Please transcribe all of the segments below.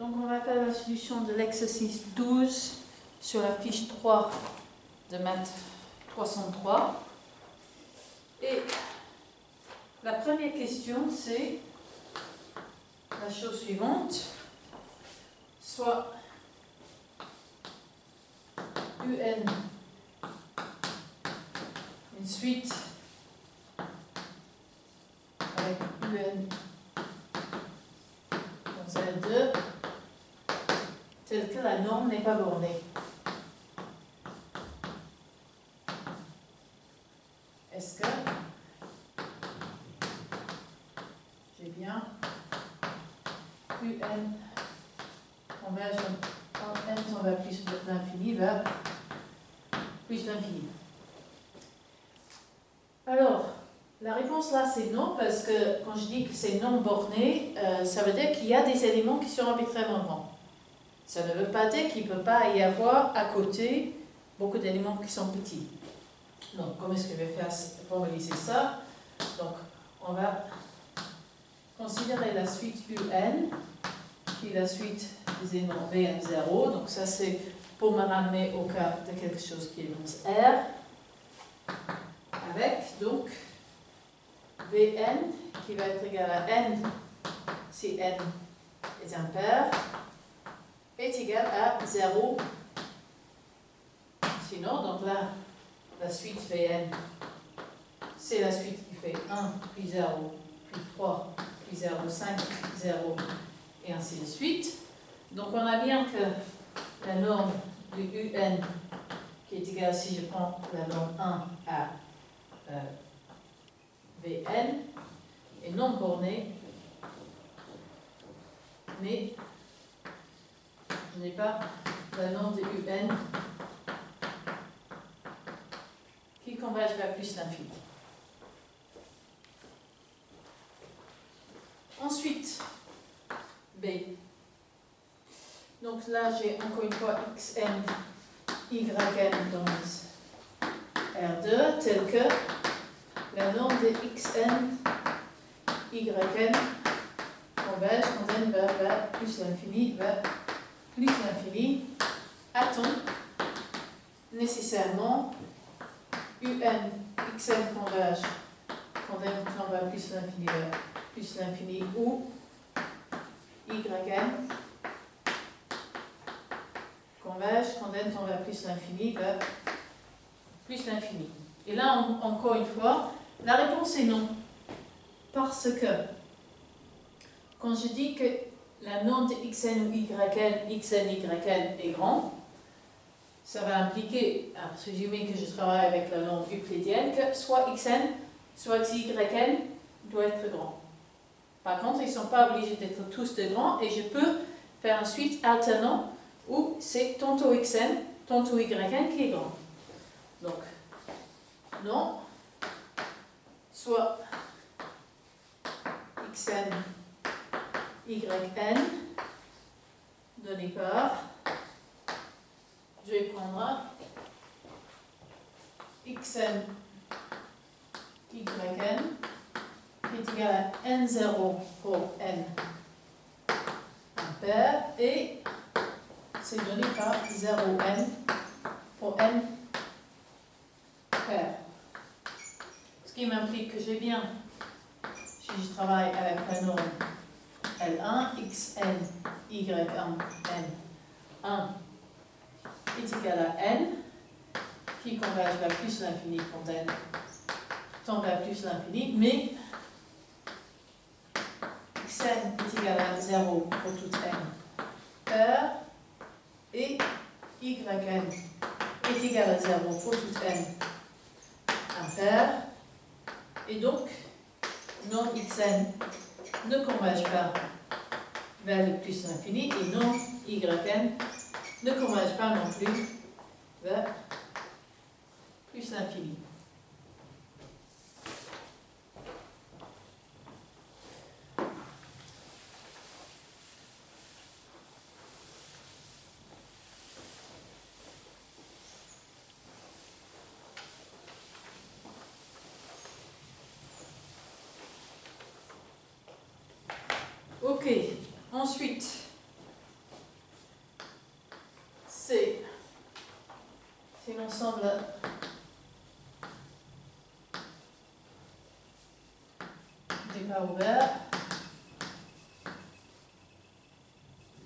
Donc on va faire la solution de l'exercice 12 sur la fiche 3 de maths 303. Et la première question, c'est la chose suivante. Soit UN, une suite avec UN dans Z2, telle que la norme n'est pas bornée. Est-ce que j'ai bien UN converge quand n tend vers plus l'infini vers plus l'infini? Alors, la réponse là c'est non, parce que quand je dis que c'est non borné, ça veut dire qu'il y a des éléments qui sont arbitrairement grands. Ça ne veut pas dire qu'il ne peut pas y avoir à côté beaucoup d'éléments qui sont petits. Donc, comment est-ce que je vais faire formaliser ça? Donc, on va considérer la suite UN, qui est la suite des éléments Vn0. Donc, ça c'est pour me ramener au cas de quelque chose qui énonce R, avec donc Vn qui va être égal à n si n est impair, est égal à 0. Sinon, donc là, la suite Vn, c'est la suite qui fait 1, puis 0, puis 3, puis 0, 5, 0, et ainsi de suite. Donc on a bien que la norme de UN, qui est égale, si je prends la norme 1 à Vn, est non bornée, mais je n'ai pas la norme de UN qui converge vers plus l'infini. Ensuite, B. Donc là, j'ai encore une fois xn, yn dans R2, tel que la norme de xn, yn converge quand n va vers plus l'infini, a-t-on nécessairement un xn converge quand n tend vers plus l'infini, ou yn converge quand n tend vers plus l'infini. Et là, encore une fois, la réponse est non. Parce que, quand je dis que la norme de xn ou xn, yn est grand, ça va impliquer, à présumer que je travaille avec la norme euclidienne, que soit xn, soit xyn doit être grand. Par contre, ils ne sont pas obligés d'être tous de grands, et je peux faire un suite alternant où c'est tantôt xn, tantôt yn qui est grand. Donc, non, soit xn, yn, donné par, je vais prendre xn, yn, qui est égal à n0 pour n impair, et c'est donné par 0n pour n pair. Ce qui m'implique que j'ai bien, si je travaille avec la norme L1, xn, yn, n1 est égal à n, qui converge vers plus l'infini quand n tend vers plus l'infini, mais xn est égal à 0 pour toute n pair, et yn est égal à 0 pour toute n impair, et donc norme xn ne converge pas vers le plus l'infini, et norme yn ne converge pas non plus vers plus l'infini. Ok, ensuite, n'est pas ouvert,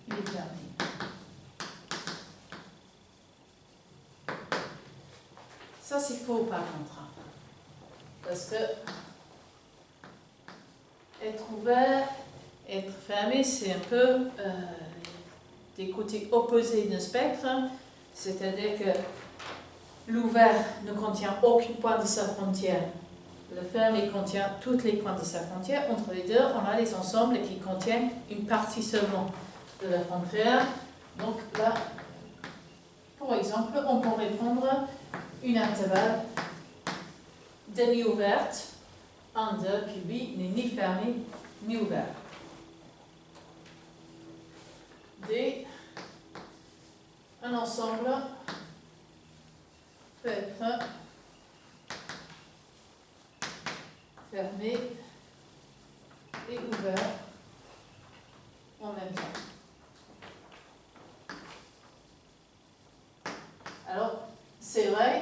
il est fermé. Ça, c'est faux par contre. Parce que être ouvert, être fermé, c'est un peu des côtés opposés d'un spectre. C'est-à-dire que l'ouvert ne contient aucun point de sa frontière. Le fermé contient tous les points de sa frontière. Entre les deux, on a les ensembles qui contiennent une partie seulement de la frontière. Donc là, pour exemple, on pourrait prendre une intervalle demi-ouverte, 1, 2, qui lui n'est ni fermé ni ouvert. D, un ensemble peut être fermé et ouvert en même temps. Alors, c'est vrai,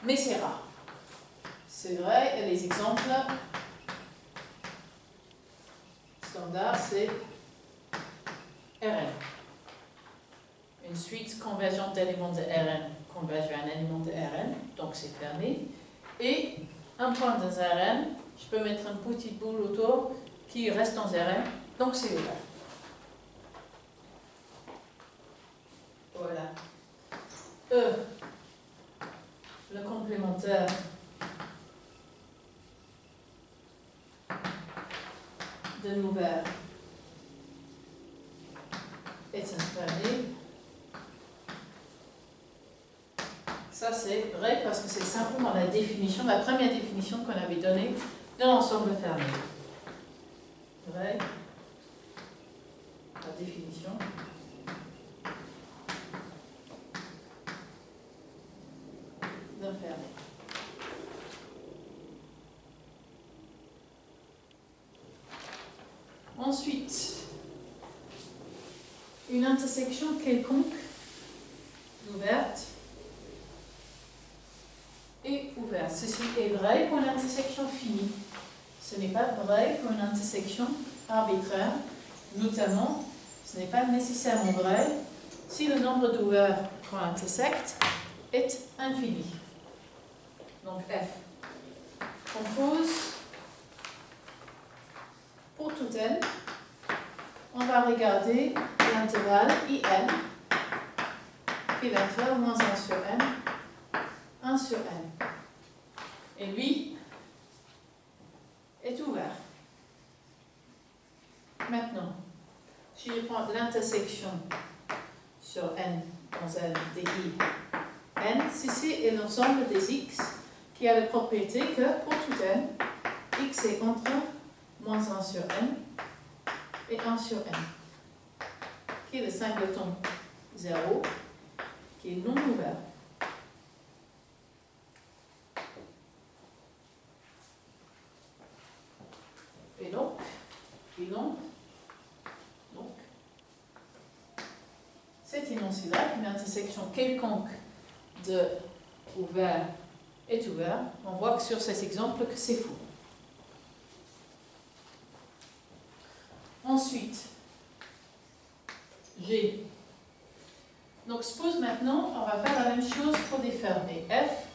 mais c'est rare. C'est vrai, et les exemples standards, c'est Rn. Une suite convergente d'éléments de Rn converge vers un élément de Rn, donc c'est fermé. Et un point dans Rn, je peux mettre une petite boule autour qui reste dans Rn, donc c'est ouvert. Voilà. E, le complémentaire de l'ouvert est un fermé. Ça c'est vrai parce que c'est simplement la définition, la première définition qu'on avait donnée de l'ensemble fermé. Vrai, la définition. D'un fermé. Ensuite, une intersection quelconque ouverte et ouverte. Ceci est vrai pour une intersection finie. Ce n'est pas vrai pour une intersection arbitraire. Notamment, ce n'est pas nécessairement vrai si le nombre d'ouverts qu'on intersecte est infini. Donc F compose pour tout n. On va regarder l'intervalle IN qui va faire moins 1 sur n, 1 sur n. Et lui est ouvert. Maintenant, si je prends l'intersection sur n dans n de I, n, ceci est l'ensemble des x qui a la propriété que pour tout n, x est entre moins 1 sur n et 1 sur n, qui est le singleton 0, qui est non ouvert. Et donc, cet énoncé-là, une intersection quelconque de ouvert est ouvert, on voit que sur cet exemple que c'est faux. Ensuite, G. Donc, suppose maintenant, on va faire la même chose pour des fermés. F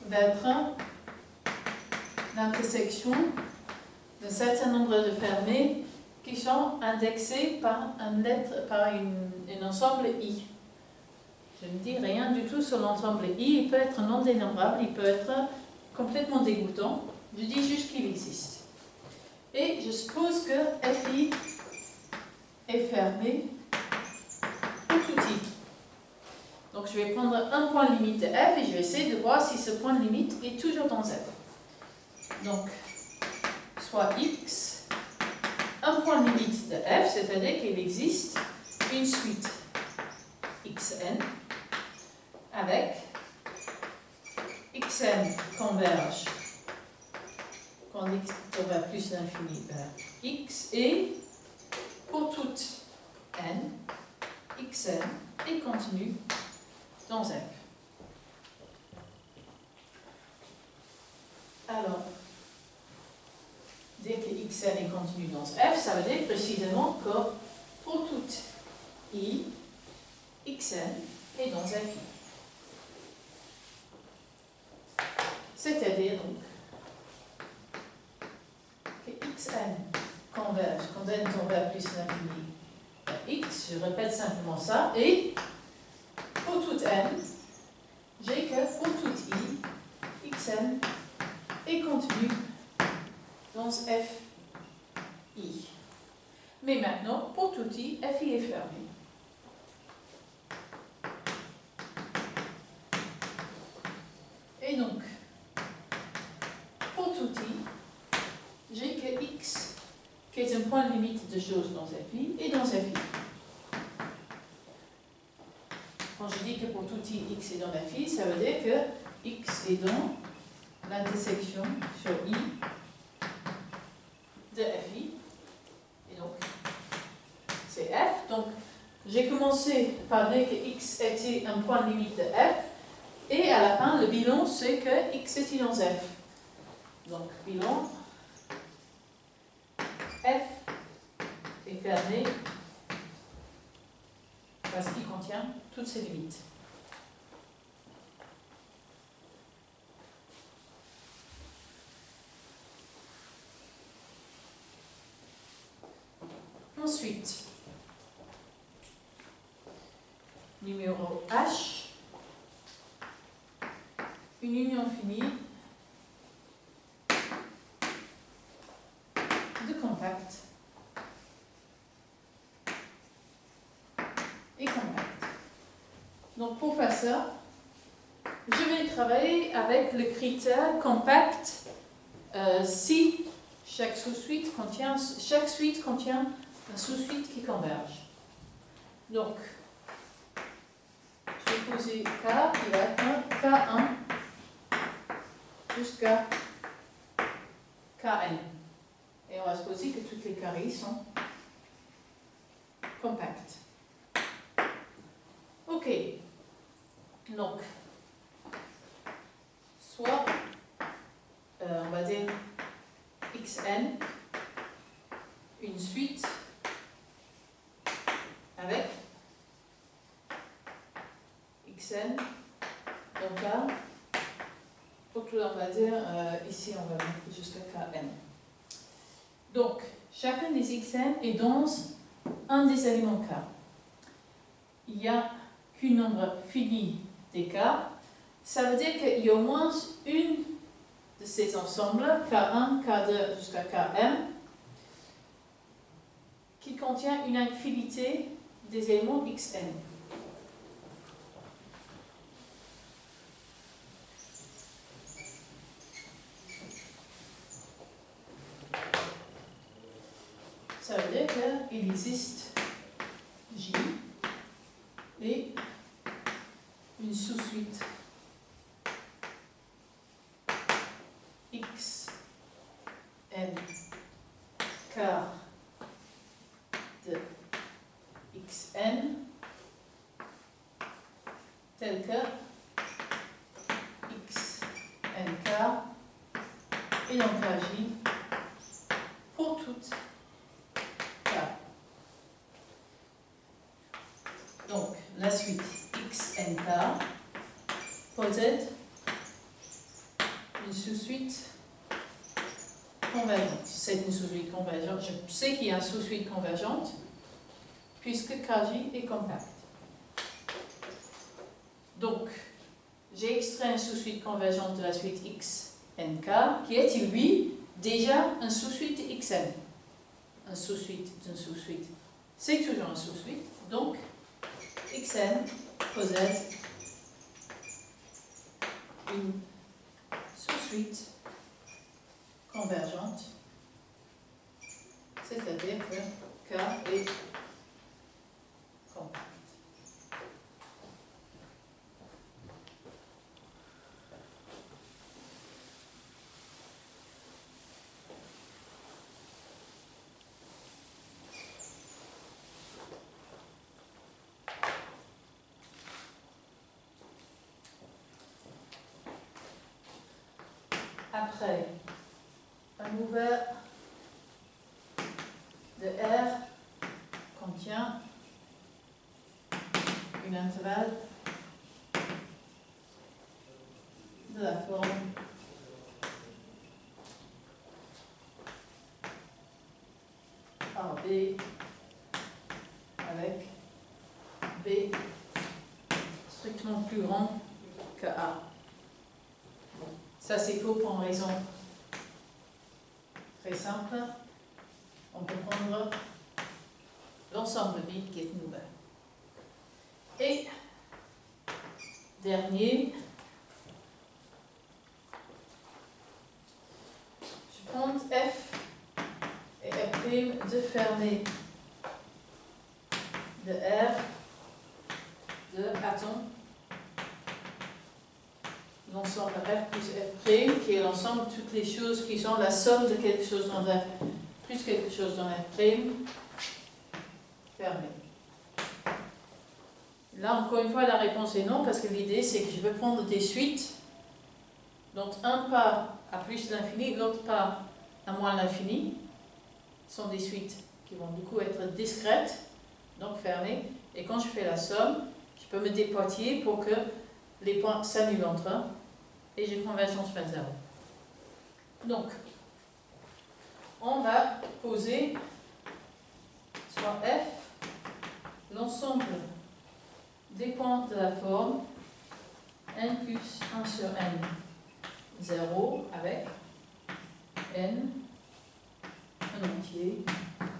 va être l'intersection d'un certain nombre de fermés qui sont indexés par un ensemble I. Je ne dis rien du tout sur l'ensemble I, il peut être non dénombrable, il peut être complètement dégoûtant. Je dis juste qu'il existe. Et je suppose que FI est fermé pour tout I. Donc je vais prendre un point limite de F et je vais essayer de voir si ce point limite est toujours dans F. Donc, soit X, un point limite de F, c'est-à-dire qu'il existe une suite Xn avec Xn converge quand X va plus l'infini vers X et pour toute n, Xn est contenu dans F. Alors, xn est contenu dans f, ça veut dire précisément que pour toute i, xn est dans fi. C'est-à-dire donc que xn converge quand n tend vers plus l'infini à x, je répète simplement ça, et pour toute n, j'ai que pour toute i, xn est contenu dans fi. Mais maintenant, pour tout i, fi est fermé. Et donc, pour tout i, j'ai que x, qui est un point limite de choses dans fi, et dans fi. Quand je dis que pour tout i, x est dans fi, ça veut dire que x est dans l'intersection sur i de fi. Et donc, c'est f. Donc, j'ai commencé par dire que x était un point limite de f. Et à la fin, le bilan, c'est que x est dans f. Donc, bilan, f est fermé parce qu'il contient toutes ses limites. Ensuite, numéro H, une union finie de contact et compact. Donc pour faire ça, je vais travailler avec le critère compact si chaque suite contient un sous-suite qui converge. Donc, je vais poser K qui va être K1 jusqu'à Kn. Et on va supposer que toutes les carrés sont compactes. Ok. Donc, soit, on va dire xn, une suite avec xn, donc là, donc là on va dire, ici on va mettre jusqu'à kn. Donc, chacun des xn est dans un des éléments k. Il n'y a qu'un nombre fini des k. Ça veut dire qu'il y a au moins une de ces ensembles, k1, k2 jusqu'à km, qui contient une infinité des éléments xn. Ça veut dire qu'il existe J et une sous-suite x n quart de xn tel que x n quart et donc J pour toute k. Donc la suite x n quart possède une sous-suite convergente. C'est une sous-suite convergente. Je sais qu'il y a une sous-suite convergente puisque Kj est compact. Donc, j'ai extrait une sous-suite convergente de la suite x n k qui est, lui, déjà un sous-suite de xn. Un sous-suite d'une sous-suite, c'est toujours un sous-suite. Donc, xn possède une sous-suite convergente, c'est-à-dire que K est compact. Après, un ouvert de R contient une intervalle de la forme AB avec B strictement plus grand que A. Bon, ça c'est faux pour une raison très simple. On peut prendre l'ensemble vide qui est nouvelle. Et dernier, je prends F et F' de fermé de R de, attends, l'ensemble F plus F', qui est l'ensemble de toutes les choses qui sont la somme de quelque chose dans F, plus quelque chose dans F', fermé. Là, encore une fois, la réponse est non, parce que l'idée, c'est que je veux prendre des suites dont un part à plus l'infini, l'autre part à moins l'infini. Ce sont des suites qui vont du coup être discrètes, donc fermées. Et quand je fais la somme, je peux me dépoter pour que les points s'annulent entre eux et j'ai convergence vers 0. Donc, on va poser soit F, l'ensemble des points de la forme n plus 1 sur n 0 avec n un entier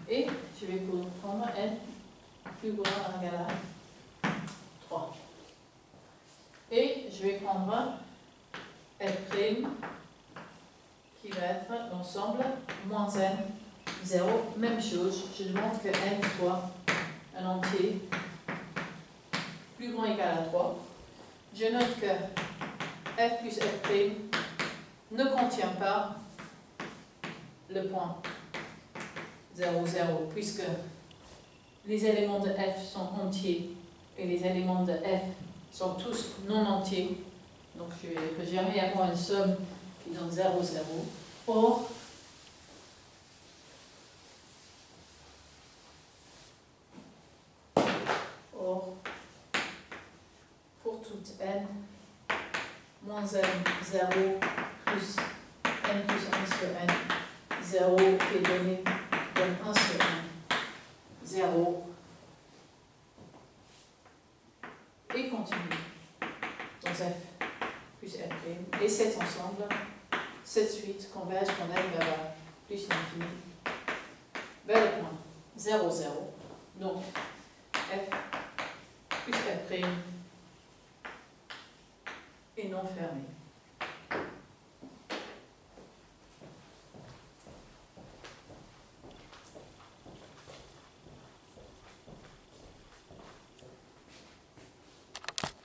et je vais prendre n plus grand ou égal à 3. Et je vais prendre F' qui va être l'ensemble moins n 0, même chose, je demande que n soit un entier plus grand ou égal à 3. Je note que f plus f' ne contient pas le point 0, 0, puisque les éléments de f sont entiers et les éléments de f sont tous non entiers. Donc je ne peux jamais avoir une somme qui donne 0, 0. Or, pour toute n, moins n, 0, plus n plus 1 sur n, 0 qui est donné donne 1 sur n, 0, et continue dans f plus f', et cet ensemble, cette suite converge quand n va plus l'infini vers le point 0, 0. Donc, f plus f' est non fermé.